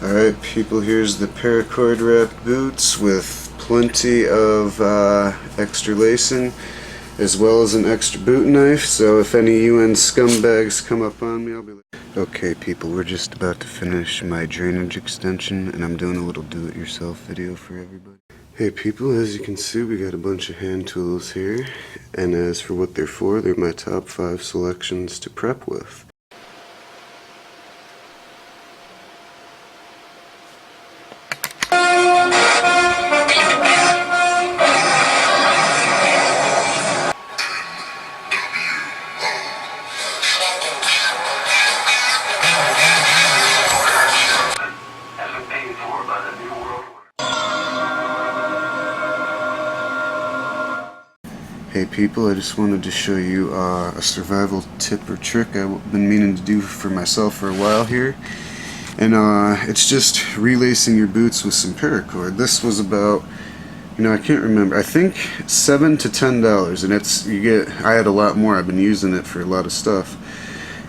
Alright people, here's the paracord wrapped boots with plenty of extra lacing as well as an extra boot knife, so if any UN scumbags come up on me, I'll be like... Okay people, we're just about to finish my drainage extension and I'm doing a little do-it-yourself video for everybody. Hey people, as you can see we got a bunch of hand tools here, and as for what they're for, they're my top 5 selections to prep with. Hey people, I just wanted to show you a survival tip or trick I've been meaning to do for myself for a while here. And it's just relacing your boots with some paracord. This was about, I can't remember, I think $7 to $10, and I had a lot more. I've been using it for a lot of stuff.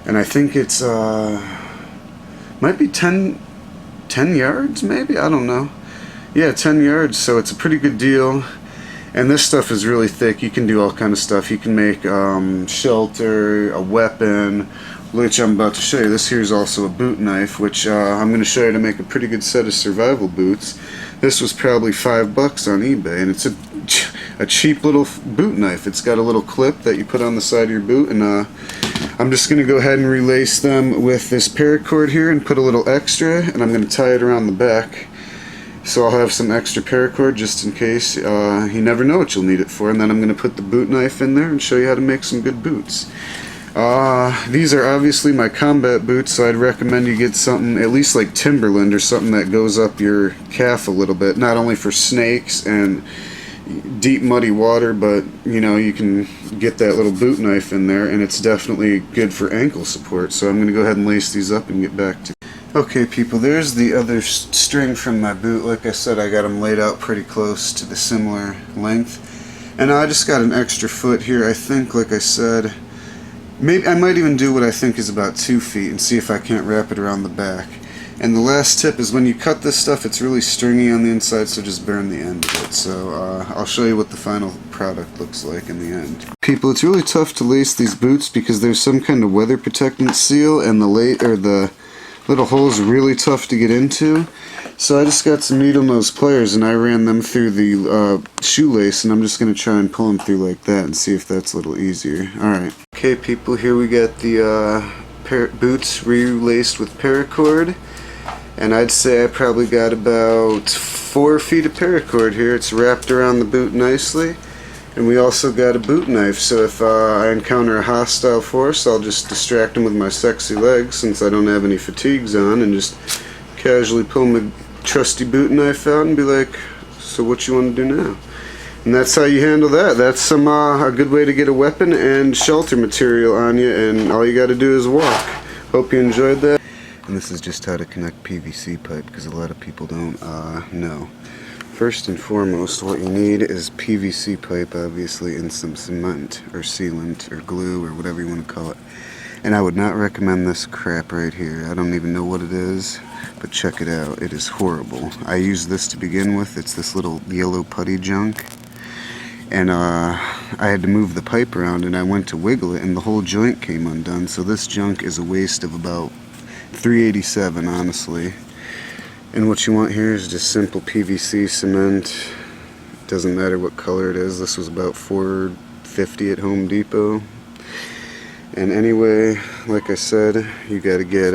And I think it's, might be 10 yards maybe? I don't know. Yeah, 10 yards, so it's a pretty good deal. And this stuff is really thick. You can do all kind of stuff. You can make shelter, a weapon, which I'm about to show you. This here is also a boot knife, which I'm going to show you to make a pretty good set of survival boots. This was probably $5 on eBay, and it's a cheap little boot knife. It's got a little clip that you put on the side of your boot, and I'm just going to go ahead and relace them with this paracord here and put a little extra, and I'm going to tie it around the back. So I'll have some extra paracord just in case. You never know what you'll need it for. And then I'm going to put the boot knife in there and show you how to make some good boots. These are obviously my combat boots, so I'd recommend you get something at least like Timberland or something that goes up your calf a little bit. Not only for snakes and deep muddy water, but you can get that little boot knife in there, and it's definitely good for ankle support. So I'm going to go ahead and lace these up and get back to... Okay people, there's the other string from my boot. Like I said, I got them laid out pretty close to the similar length. And I just got an extra foot here. I think, like I said, maybe I might even do what I think is about 2 feet and see if I can't wrap it around the back. And the last tip is when you cut this stuff, it's really stringy on the inside, so just burn the end of it. So I'll show you what the final product looks like in the end. People, it's really tough to lace these boots because there's some kind of weather protectant seal, and the little holes are really tough to get into. So I just got some needle nose pliers and I ran them through the shoelace, and I'm just going to try and pull them through like that and see if that's a little easier. Alright. Okay people, here we got the boots relaced with paracord, and I'd say I probably got about 4 feet of paracord here. It's wrapped around the boot nicely. And we also got a boot knife, so if I encounter a hostile force, I'll just distract them with my sexy legs since I don't have any fatigues on, and just casually pull my trusty boot knife out and be like, so what you want to do now? And that's how you handle that. That's a good way to get a weapon and shelter material on you, and all you got to do is walk. Hope you enjoyed that. And this is just how to connect PVC pipe, because a lot of people don't know. First and foremost, what you need is PVC pipe, obviously, and some cement or sealant or glue or whatever you want to call it. And I would not recommend this crap right here. I don't even know what it is, but check it out. It is horrible. I used this to begin with. It's this little yellow putty junk. And I had to move the pipe around, and I went to wiggle it, and the whole joint came undone. So this junk is a waste of about $3.87, honestly. And what you want here is just simple PVC cement. Doesn't matter what color it is. This was about $4.50 at Home Depot. And anyway, like I said, you got to get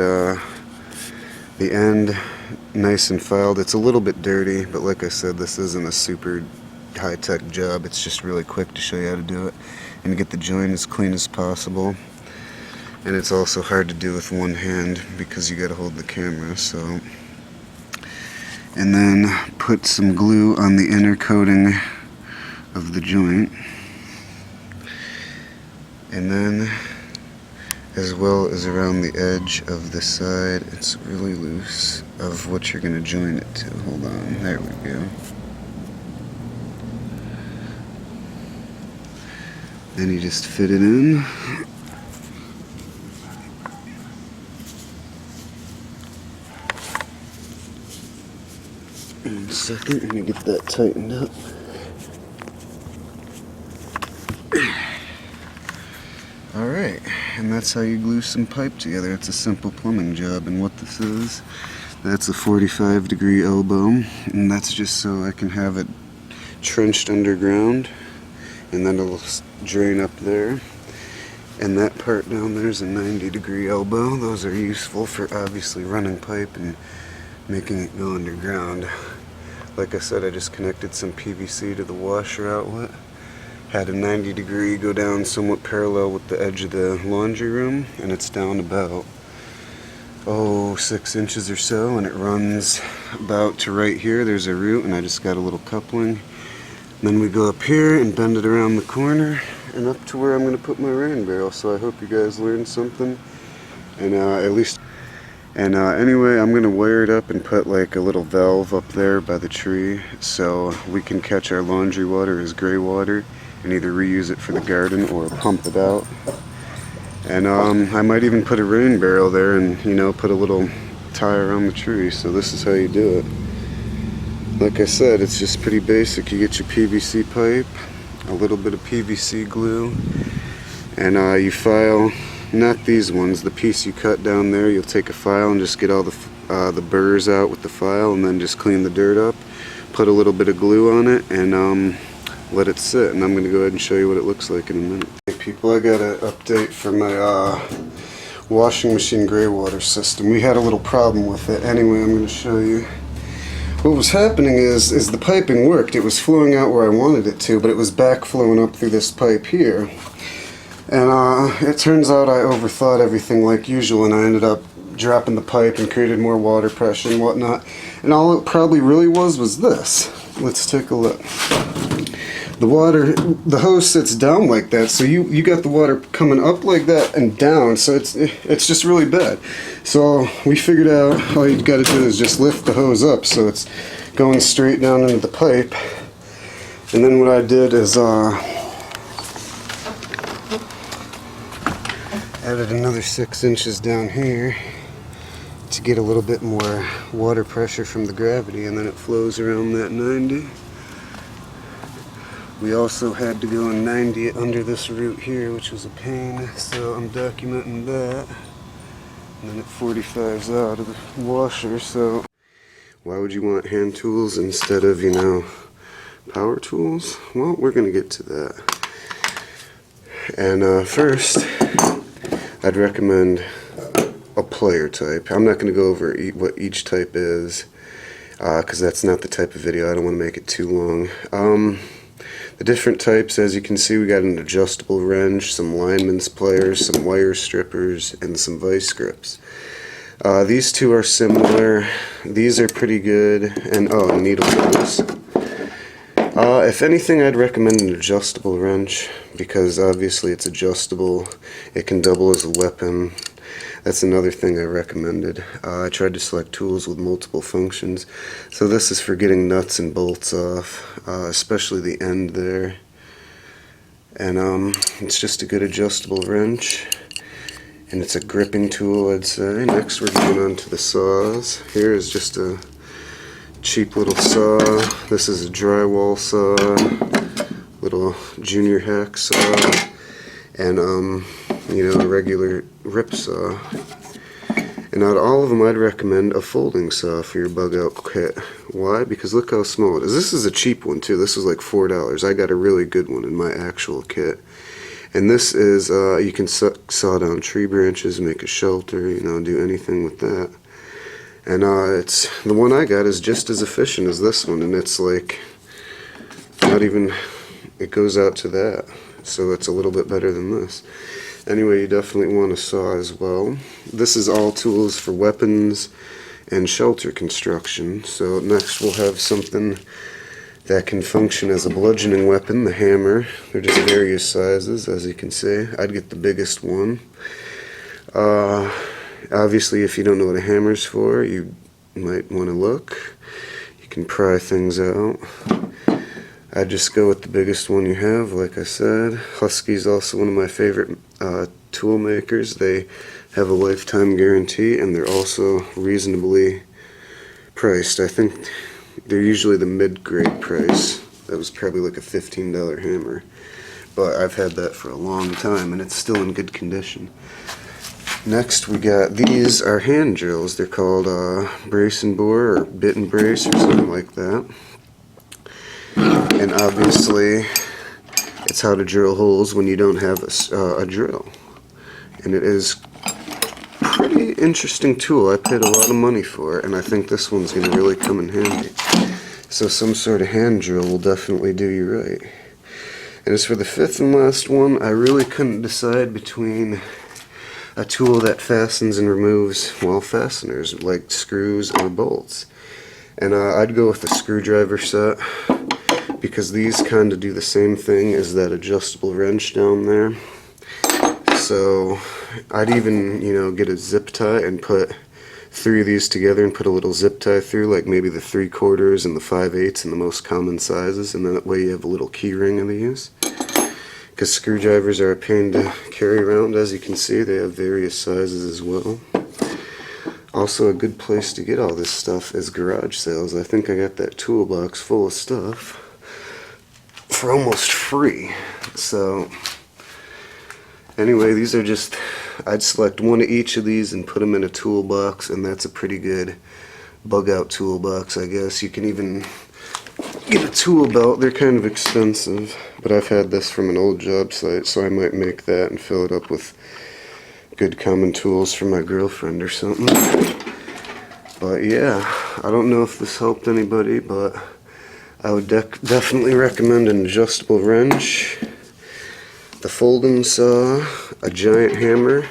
the end nice and filed. It's a little bit dirty, but like I said, this isn't a super high-tech job. It's just really quick to show you how to do it and get the joint as clean as possible. And it's also hard to do with one hand because you got to hold the camera. So. And then put some glue on the inner coating of the joint, and then as well as around the edge of the side, it's really loose, of what you're going to join it to. Hold on, there we go. Then you just fit it in. 1 second, let me get that tightened up. Alright, and that's how you glue some pipe together. It's a simple plumbing job, and what this is, that's a 45-degree elbow, and that's just so I can have it trenched underground, and then it'll drain up there. And that part down there is a 90-degree elbow. Those are useful for obviously running pipe and making it go underground. Like I said, I just connected some PVC to the washer outlet. Had a 90-degree go down somewhat parallel with the edge of the laundry room, and it's down about 6 inches or so, and it runs about to right here. There's a root, and I just got a little coupling. Then we go up here and bend it around the corner and up to where I'm going to put my rain barrel. So I hope you guys learned something, and at least. And anyway, I'm going to wire it up and put like a little valve up there by the tree so we can catch our laundry water as gray water and either reuse it for the garden or pump it out. And I might even put a rain barrel there and, you know, put a little tie around the tree. So this is how you do it. Like I said, it's just pretty basic. You get your PVC pipe, a little bit of PVC glue, and you file, not these ones, the piece you cut down there, you'll take a file and just get all the burrs out with the file, and then just clean the dirt up, put a little bit of glue on it, and let it sit. And I'm going to go ahead and show you what it looks like in a minute. Hey people, I got an update for my washing machine gray water system. We had a little problem with it. Anyway, I'm going to show you. What was happening is the piping worked. It was flowing out where I wanted it to, but it was back flowing up through this pipe here. And it turns out I overthought everything like usual, and I ended up dropping the pipe and created more water pressure and whatnot. And all it probably really was this. Let's take a look. The hose sits down like that, so you got the water coming up like that and down, so it's just really bad. So we figured out all you got to do is just lift the hose up so it's going straight down into the pipe. And then what I did is added another 6 inches down here to get a little bit more water pressure from the gravity, and then it flows around that 90. We also had to go and 90 it under this root here, which was a pain, so I'm documenting that. And then it 45s out of the washer, so why would you want hand tools instead of, you know, power tools? Well, we're going to get to that. And first, I'd recommend a plier type. I'm not going to go over what each type is, because that's not the type of video. I don't want to make it too long. The different types, as you can see, we got an adjustable wrench, some lineman's pliers, some wire strippers, and some vice grips. These two are similar. These are pretty good, and needle tools. If anything, I'd recommend an adjustable wrench, because obviously it's adjustable. It can double as a weapon. That's another thing I recommended. I tried to select tools with multiple functions. So this is for getting nuts and bolts off, especially the end there. And it's just a good adjustable wrench. And it's a gripping tool, I'd say. Next we're going on to the saws. Here is just a cheap little saw. This is a drywall saw, little junior hack saw, and you know, a regular rip saw. And out of all of them, I'd recommend a folding saw for your bug out kit. Why? Because look how small it is. This is a cheap one too. This was like $4. I got a really good one in my actual kit. And this is, you can saw down tree branches, make a shelter, you know, do anything with that. And it's, the one I got is just as efficient as this one, and it's like, not even, it goes out to that. So it's a little bit better than this. Anyway, you definitely want a saw as well. This is all tools for weapons and shelter construction. So next we'll have something that can function as a bludgeoning weapon, the hammer. They're just various sizes, as you can see. I'd get the biggest one. Obviously, if you don't know what a hammer's for, you might want to look. You can pry things out. I'd just go with the biggest one you have, like I said. Husky's also one of my favorite tool makers. They have a lifetime guarantee, and they're also reasonably priced. I think They're usually the mid-grade price. That was probably like a $15 hammer. But I've had that for a long time and it's still in good condition. Next we got, these are hand drills. They're called brace and bore or bit and brace or something like that. And obviously it's how to drill holes when you don't have a drill. And it is a pretty interesting tool. I paid a lot of money for it and I think this one's going to really come in handy. So some sort of hand drill will definitely do you right. And as for the fifth and last one, I really couldn't decide between a tool that fastens and removes, well, fasteners like screws or bolts. And I'd go with the screwdriver set because these kind of do the same thing as that adjustable wrench down there. So I'd even, you know, get a zip tie and put 3 of these together and put a little zip tie through, like maybe the 3/4 and the 5/8 and the most common sizes, and then that way you have a little key ring of these. Because screwdrivers are a pain to carry around. As you can see, they have various sizes as well. Also, a good place to get all this stuff is garage sales. I think I got that toolbox full of stuff for almost free. So anyway, these are just, I'd select one of each of these and put them in a toolbox, and that's a pretty good bug out toolbox, I guess. You can even get a tool belt. They're kind of expensive, but I've had this from an old job site, so I might make that and fill it up with good common tools for my girlfriend or something. But yeah, I don't know if this helped anybody, but I would definitely recommend an adjustable wrench, the folding saw, a giant hammer,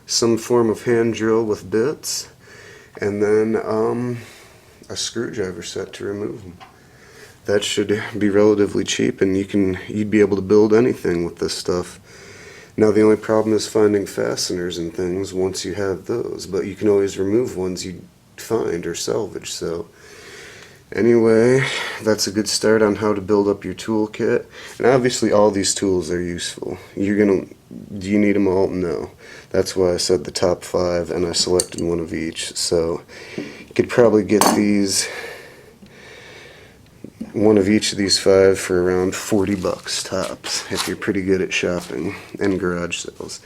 some form of hand drill with bits, and then a screwdriver set to remove them. That should be relatively cheap, and you'd be able to build anything with this stuff. Now the only problem is finding fasteners and things once you have those, but you can always remove ones you find or salvage. So anyway, that's a good start on how to build up your toolkit. And obviously all these tools are useful. Do you need them all? No. That's why I said the top 5 and I selected one of each. So you could probably get one of each of these 5 for around $40 tops if you're pretty good at shopping and garage sales.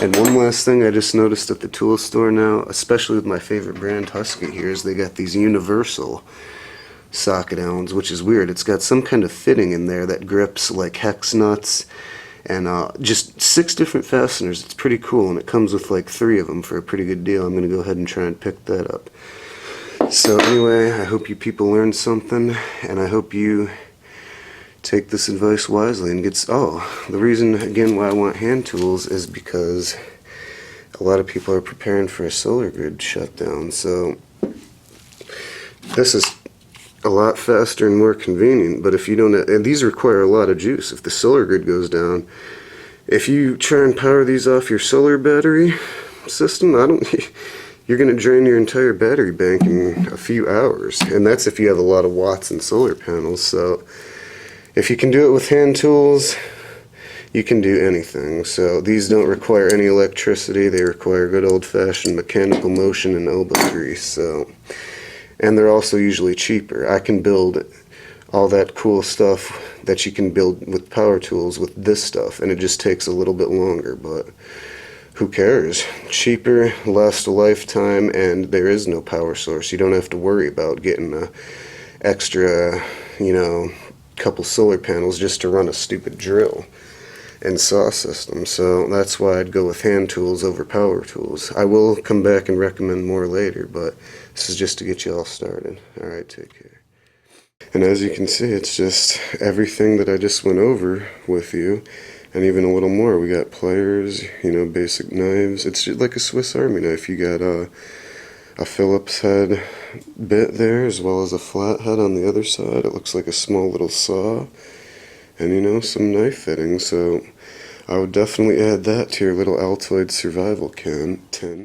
And one last thing I just noticed at the tool store now, especially with my favorite brand Husky here, is they got these universal socket Allens, which is weird. It's got some kind of fitting in there that grips like hex nuts and just 6 different fasteners. It's pretty cool, and it comes with like 3 of them for a pretty good deal. I'm going to go ahead and try and pick that up. So anyway, I hope you people learned something, and I hope you take this advice wisely and the reason again why I want hand tools is because a lot of people are preparing for a solar grid shutdown. So this is a lot faster and more convenient, but if you don't, and these require a lot of juice. If the solar grid goes down, if you try and power these off your solar battery system, you're going to drain your entire battery bank in a few hours, and that's if you have a lot of watts and solar panels. So if you can do it with hand tools, you can do anything. So these don't require any electricity. They require good old-fashioned mechanical motion and elbow grease. So, and they're also usually cheaper. I can build all that cool stuff that you can build with power tools with this stuff, and it just takes a little bit longer, but who cares? Cheaper, lasts a lifetime, and there is no power source. You don't have to worry about getting an extra, couple solar panels just to run a stupid drill and saw system. So that's why I'd go with hand tools over power tools. I will come back and recommend more later, but this is just to get you all started. Alright, take care. And as you can see, it's just everything that I just went over with you, and even a little more. We got pliers, basic knives. It's just like a Swiss Army knife. You got a Phillips head bit there, as well as a flat head on the other side. It looks like a small little saw, and some knife fittings. So I would definitely add that to your little Altoid survival tin.